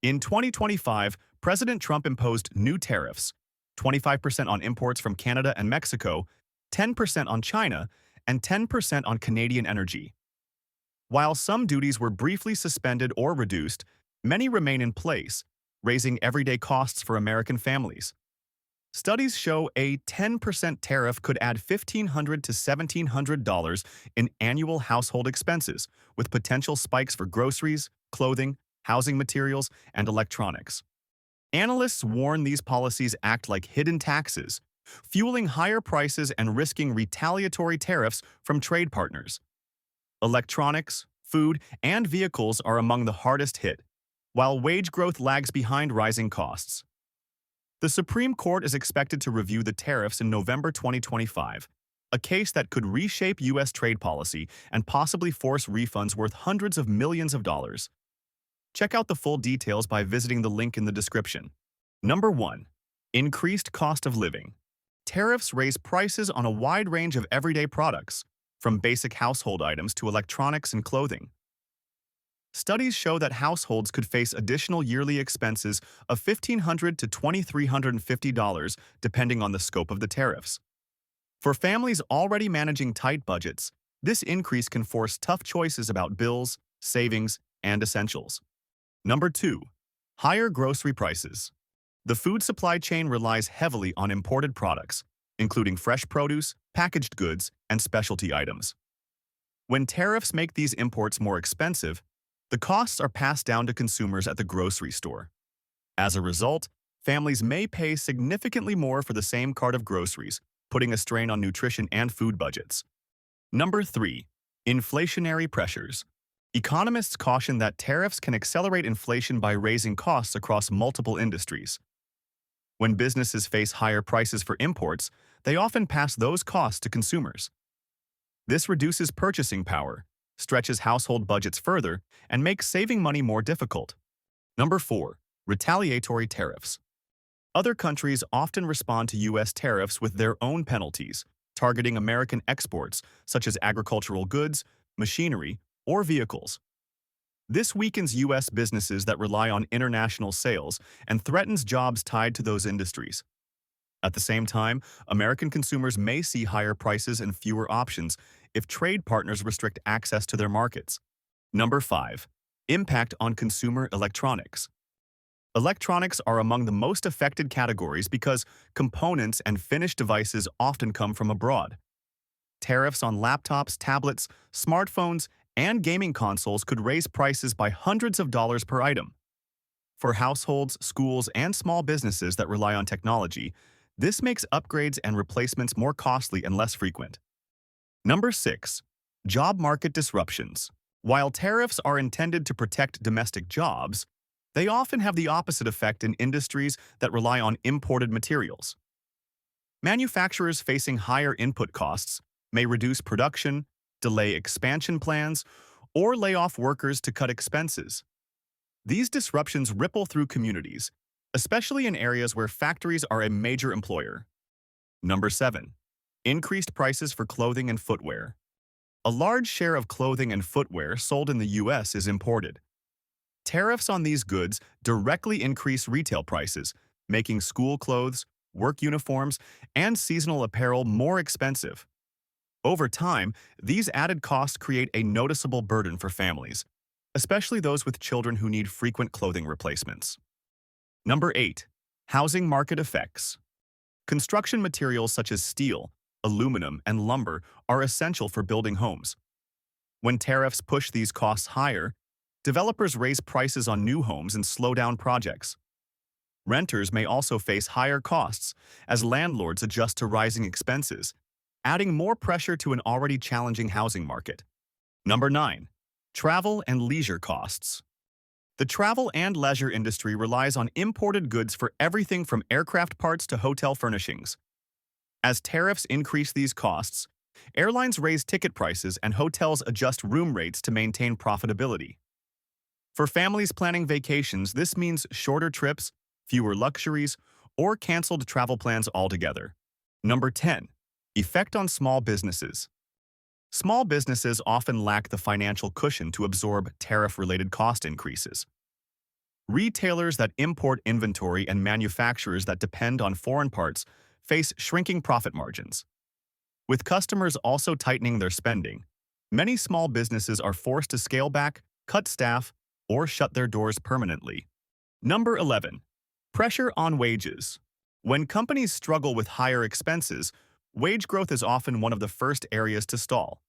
In 2025, President Trump imposed new tariffs, 25% on imports from Canada and Mexico, 10% on China, and 10% on Canadian energy. While some duties were briefly suspended or reduced, many remain in place, raising everyday costs for American families. Studies show a 10% tariff could add $1,500 to $1,700 in annual household expenses, with potential spikes for groceries, clothing, housing materials, and electronics. Analysts warn these policies act like hidden taxes, fueling higher prices and risking retaliatory tariffs from trade partners. Electronics, food, and vehicles are among the hardest hit, while wage growth lags behind rising costs. The Supreme Court is expected to review the tariffs in November 2025, a case that could reshape U.S. trade policy and possibly force refunds worth hundreds of millions of dollars. Check out the full details by visiting the link in the description. Number 1. Increased cost of living. Tariffs raise prices on a wide range of everyday products, from basic household items to electronics and clothing. Studies show that households could face additional yearly expenses of $1,500 to $2,350 depending on the scope of the tariffs. For families already managing tight budgets, this increase can force tough choices about bills, savings, and essentials. Number 2. Higher grocery prices. The food supply chain relies heavily on imported products, including fresh produce, packaged goods, and specialty items. When tariffs make these imports more expensive, the costs are passed down to consumers at the grocery store. As a result, families may pay significantly more for the same cart of groceries, putting a strain on nutrition and food budgets. Number 3. Inflationary pressures. Economists caution that tariffs can accelerate inflation by raising costs across multiple industries. When businesses face higher prices for imports, they often pass those costs to consumers. This reduces purchasing power, stretches household budgets further, and makes saving money more difficult. Number 4. Retaliatory tariffs. Other countries often respond to U.S. tariffs with their own penalties, targeting American exports such as agricultural goods, machinery, or vehicles. This weakens U.S. businesses that rely on international sales and threatens jobs tied to those industries. At the same time, American consumers may see higher prices and fewer options if trade partners restrict access to their markets. Number 5. Impact on consumer electronics. Electronics are among the most affected categories because components and finished devices often come from abroad. Tariffs on laptops, tablets, smartphones, and gaming consoles could raise prices by hundreds of dollars per item. For households, schools, and small businesses that rely on technology, this makes upgrades and replacements more costly and less frequent. Number 6. Job market disruptions. While tariffs are intended to protect domestic jobs, they often have the opposite effect in industries that rely on imported materials. Manufacturers facing higher input costs may reduce production, delay expansion plans, or lay off workers to cut expenses. These disruptions ripple through communities, especially in areas where factories are a major employer. Number 7. Increased prices for clothing and footwear. A large share of clothing and footwear sold in the U.S. is imported. Tariffs on these goods directly increase retail prices, making school clothes, work uniforms, and seasonal apparel more expensive. Over time, these added costs create a noticeable burden for families, especially those with children who need frequent clothing replacements. Number 8. Housing market effects. Construction materials such as steel, aluminum, and lumber are essential for building homes. When tariffs push these costs higher, developers raise prices on new homes and slow down projects. Renters may also face higher costs as landlords adjust to rising expenses, adding more pressure to an already challenging housing market. Number 9. Travel and leisure costs. The travel and leisure industry relies on imported goods for everything from aircraft parts to hotel furnishings. As tariffs increase these costs, airlines raise ticket prices and hotels adjust room rates to maintain profitability. For families planning vacations, this means shorter trips, fewer luxuries, or canceled travel plans altogether. Number 10. Effect on small businesses. Small businesses often lack the financial cushion to absorb tariff-related cost increases. Retailers that import inventory and manufacturers that depend on foreign parts face shrinking profit margins. With customers also tightening their spending, many small businesses are forced to scale back, cut staff, or shut their doors permanently. Number 11. Pressure on wages. When companies struggle with higher expenses, wage growth is often one of the first areas to stall.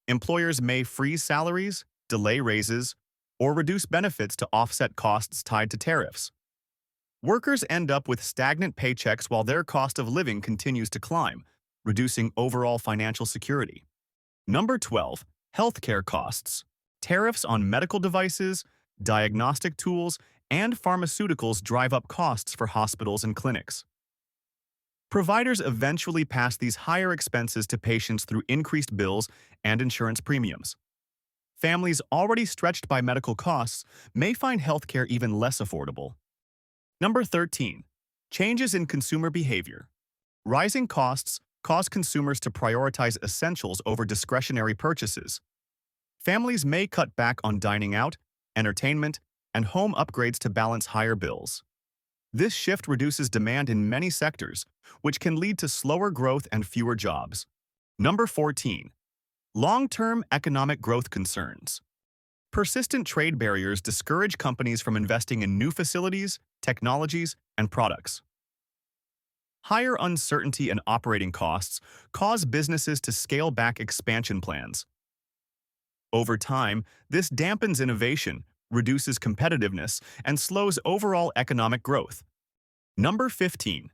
Employers may freeze salaries, delay raises, or reduce benefits to offset costs tied to tariffs. Workers end up with stagnant paychecks while their cost of living continues to climb, reducing overall financial security. Number 12. Healthcare costs. Tariffs on medical devices, diagnostic tools, and pharmaceuticals drive up costs for hospitals and clinics. Providers eventually pass these higher expenses to patients through increased bills and insurance premiums. Families already stretched by medical costs may find healthcare even less affordable. Number 13. Changes in consumer behavior. Rising costs cause consumers to prioritize essentials over discretionary purchases. Families may cut back on dining out, entertainment, and home upgrades to balance higher bills. This shift reduces demand in many sectors, which can lead to slower growth and fewer jobs. Number 14. Long-term economic growth concerns. Persistent trade barriers discourage companies from investing in new facilities, technologies, and products. Higher uncertainty and operating costs cause businesses to scale back expansion plans. Over time, this dampens innovation, reduces competitiveness, and slows overall economic growth. Number 15.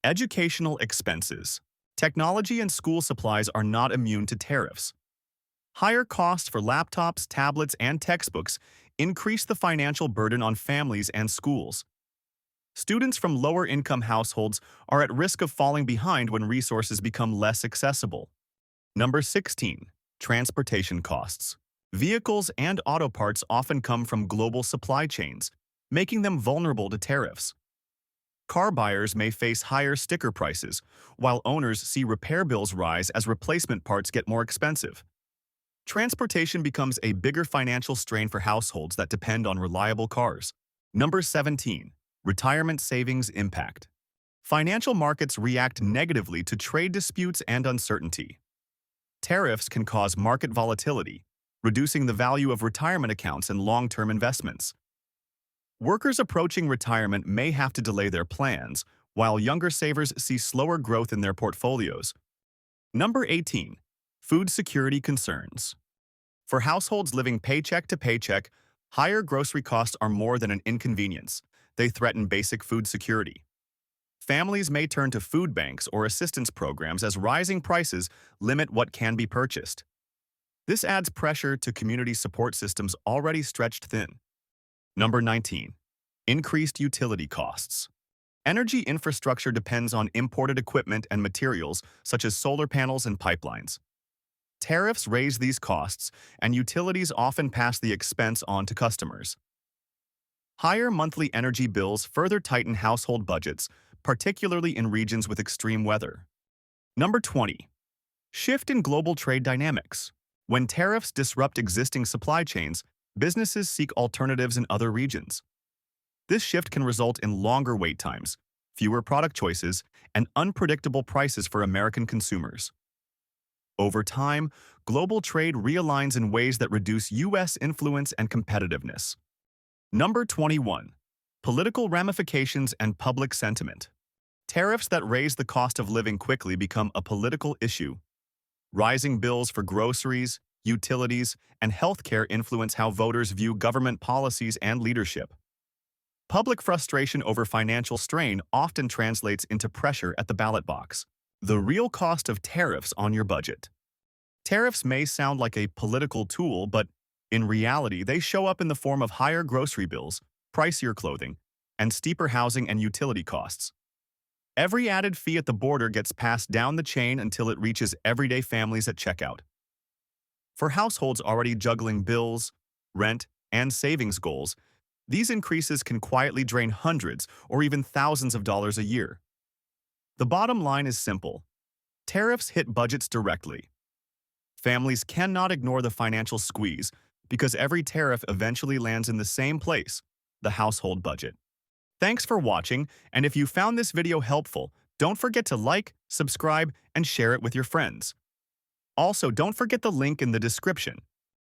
Educational expenses. Technology and school supplies are not immune to tariffs. Higher costs for laptops, tablets, and textbooks increase the financial burden on families and schools. Students from lower-income households are at risk of falling behind when resources become less accessible. Number 16. Transportation costs. Vehicles and auto parts often come from global supply chains, making them vulnerable to tariffs. Car buyers may face higher sticker prices, while owners see repair bills rise as replacement parts get more expensive. Transportation becomes a bigger financial strain for households that depend on reliable cars. Number 17. Retirement savings impact. Financial markets react negatively to trade disputes and uncertainty. Tariffs can cause market volatility, reducing the value of retirement accounts and long-term investments. Workers approaching retirement may have to delay their plans, while younger savers see slower growth in their portfolios. Number 18. Food security concerns. For households living paycheck to paycheck, higher grocery costs are more than an inconvenience. They threaten basic food security. Families may turn to food banks or assistance programs as rising prices limit what can be purchased. This adds pressure to community support systems already stretched thin. Number 19. Increased utility costs. Energy infrastructure depends on imported equipment and materials such as solar panels and pipelines. Tariffs raise these costs, and utilities often pass the expense on to customers. Higher monthly energy bills further tighten household budgets, particularly in regions with extreme weather. Number 20. Shift in global trade dynamics. When tariffs disrupt existing supply chains, businesses seek alternatives in other regions. This shift can result in longer wait times, fewer product choices, and unpredictable prices for American consumers. Over time, global trade realigns in ways that reduce U.S. influence and competitiveness. Number 21. Political ramifications and public sentiment. Tariffs that raise the cost of living quickly become a political issue. Rising bills for groceries, utilities, and healthcare influence how voters view government policies and leadership. Public frustration over financial strain often translates into pressure at the ballot box. The real cost of tariffs on your budget. Tariffs may sound like a political tool, but in reality, they show up in the form of higher grocery bills, pricier clothing, and steeper housing and utility costs. Every added fee at the border gets passed down the chain until it reaches everyday families at checkout. For households already juggling bills, rent, and savings goals, these increases can quietly drain hundreds or even thousands of dollars a year. The bottom line is simple. Tariffs hit budgets directly. Families cannot ignore the financial squeeze because every tariff eventually lands in the same place, the household budget. Thanks for watching, and if you found this video helpful, don't forget to like, subscribe, and share it with your friends. Also, don't forget the link in the description.